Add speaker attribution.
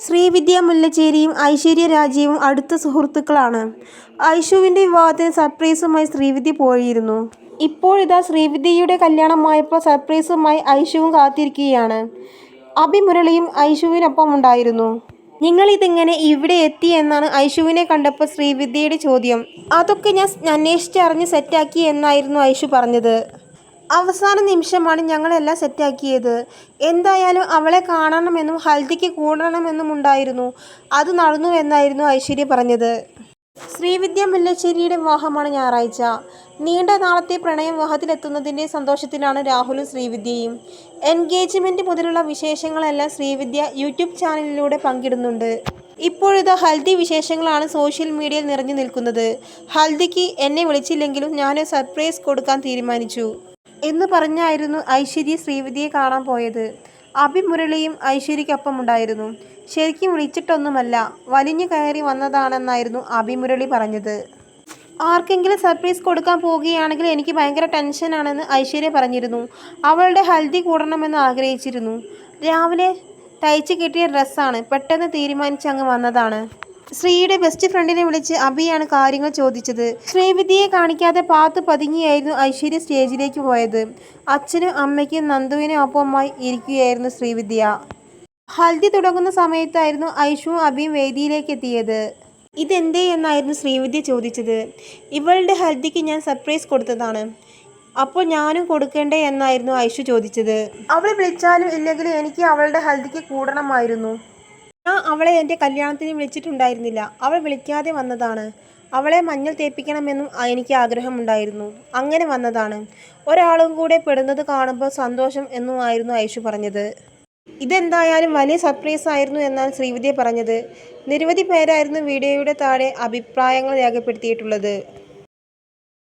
Speaker 1: ശ്രീവിദ്യ മുല്ലച്ചേരിയും ഐശ്വര്യ രാജീവും അടുത്ത സുഹൃത്തുക്കളാണ്. ഐഷുവിൻ്റെ വിവാഹത്തിന് സർപ്രൈസുമായി ശ്രീവിദ്യ പോയിരുന്നു. ഇപ്പോഴിതാ ശ്രീവിദ്യയുടെ കല്യാണമായപ്പോൾ സർപ്രൈസുമായി ഐഷുവും കാത്തിരിക്കുകയാണ്. അഭി മുരളിയും ഐഷുവിനൊപ്പമുണ്ടായിരുന്നു. നിങ്ങളിതെങ്ങനെ ഇവിടെ എത്തി എന്നാണ് ഐഷുവിനെ കണ്ടപ്പോൾ ശ്രീവിദ്യയുടെ ചോദ്യം. അതൊക്കെ ഞാൻ അന്വേഷിച്ചറിഞ്ഞ് സെറ്റാക്കി എന്നായിരുന്നു ഐഷു പറഞ്ഞത്. അവസാന നിമിഷമാണ് ഞങ്ങളെല്ലാം സെറ്റാക്കിയത്. എന്തായാലും അവളെ കാണണമെന്നും ഹൽദിക്ക് കൂടണമെന്നുമുണ്ടായിരുന്നു. അത് നടന്നുവെന്നായിരുന്നു ഐശ്വര്യ പറഞ്ഞത്. ശ്രീവിദ്യ മുല്ലച്ചേരിയുടെ വിവാഹമാണ് ഞായറാഴ്ച. നീണ്ട നാളത്തെ പ്രണയം വിവാഹത്തിലെത്തുന്നതിൻ്റെ സന്തോഷത്തിലാണ് രാഹുലും ശ്രീവിദ്യയും. എൻഗേജ്മെൻറ്റ് മുതലുള്ള വിശേഷങ്ങളെല്ലാം ശ്രീവിദ്യ യൂട്യൂബ് ചാനലിലൂടെ പങ്കിടുന്നുണ്ട്. ഇപ്പോഴിതാ ഹൽദി വിശേഷങ്ങളാണ് സോഷ്യൽ മീഡിയയിൽ നിറഞ്ഞു നിൽക്കുന്നത്. ഹൽദിക്ക് എന്നെ വിളിച്ചില്ലെങ്കിലും ഞാനൊരു സർപ്രൈസ് കൊടുക്കാൻ തീരുമാനിച്ചു എന്ന് പറഞ്ഞായിരുന്നു ഐശ്വര്യ ശ്രീവിദ്യയെ കാണാൻ പോയത്. അഭി മുരളിയും ഐശ്വര്യയ്ക്കൊപ്പമുണ്ടായിരുന്നു. ശരിക്കും വിളിച്ചിട്ടൊന്നുമല്ല, വലിഞ്ഞു കയറി വന്നതാണെന്നായിരുന്നു അഭി മുരളി പറഞ്ഞത്. ആർക്കെങ്കിലും സർപ്രൈസ് കൊടുക്കാൻ പോവുകയാണെങ്കിൽ എനിക്ക് ഭയങ്കര ടെൻഷനാണെന്ന് ഐശ്വര്യ പറഞ്ഞിരുന്നു. അവളുടെ ഹൽദി കൂടണമെന്ന് ആഗ്രഹിച്ചിരുന്നു. രാവിലെ തയ്ച്ച് കിട്ടിയ ഡ്രസ്സാണ്, പെട്ടെന്ന് തീരുമാനിച്ചങ്ങ് വന്നതാണ്. ശ്രീയുടെ ബെസ്റ്റ് ഫ്രണ്ടിനെ വിളിച്ച് അഭിയാണ് കാര്യങ്ങൾ ചോദിച്ചത്. ശ്രീവിദ്യയെ കാണിക്കാതെ പാത്തു പതുങ്ങിയായിരുന്നു ഐശ്വര്യ സ്റ്റേജിലേക്ക് പോയത്. അച്ഛനും അമ്മയ്ക്കും നന്ദുവിനും ഒപ്പമായി ഇരിക്കുകയായിരുന്നു ശ്രീവിദ്യ. ഹൽദി തുടങ്ങുന്ന സമയത്തായിരുന്നു ഐഷുവും അഭിയും വേദിയിലേക്ക് എത്തിയത്. ഇതെന്തേ എന്നായിരുന്നു ശ്രീവിദ്യ ചോദിച്ചത്. ഇവളുടെ ഹൽദിക്ക് ഞാൻ സർപ്രൈസ് കൊടുത്തതാണ്, അപ്പോൾ ഞാനും കൊടുക്കണ്ടേ എന്നായിരുന്നു ഐഷു ചോദിച്ചത്. അവളെ വിളിച്ചാലും ഇല്ലെങ്കിലും എനിക്ക് അവളുടെ ഹൽദിക്ക് കൂടണമായിരുന്നു. ഞാൻ അവളെ എൻ്റെ കല്യാണത്തിന് വിളിച്ചിട്ടുണ്ടായിരുന്നില്ല. അവൾ വിളിക്കാതെ വന്നതാണ്. അവളെ മഞ്ഞൾ തേപ്പിക്കണമെന്നും എനിക്ക് ആഗ്രഹമുണ്ടായിരുന്നു. അങ്ങനെ വന്നതാണ്. ഒരാളും കൂടെ പെടുന്നത് കാണുമ്പോൾ സന്തോഷം എന്നുമായിരുന്നു ഐഷു പറഞ്ഞത്. ഇതെന്തായാലും വലിയ സർപ്രൈസ് ആയിരുന്നു എന്നാണ് ശ്രീവിദ്യ പറഞ്ഞത്. നിരവധി പേരായിരുന്നു വീഡിയോയുടെ താഴെ അഭിപ്രായങ്ങൾ രേഖപ്പെടുത്തിയിട്ടുള്ളത്.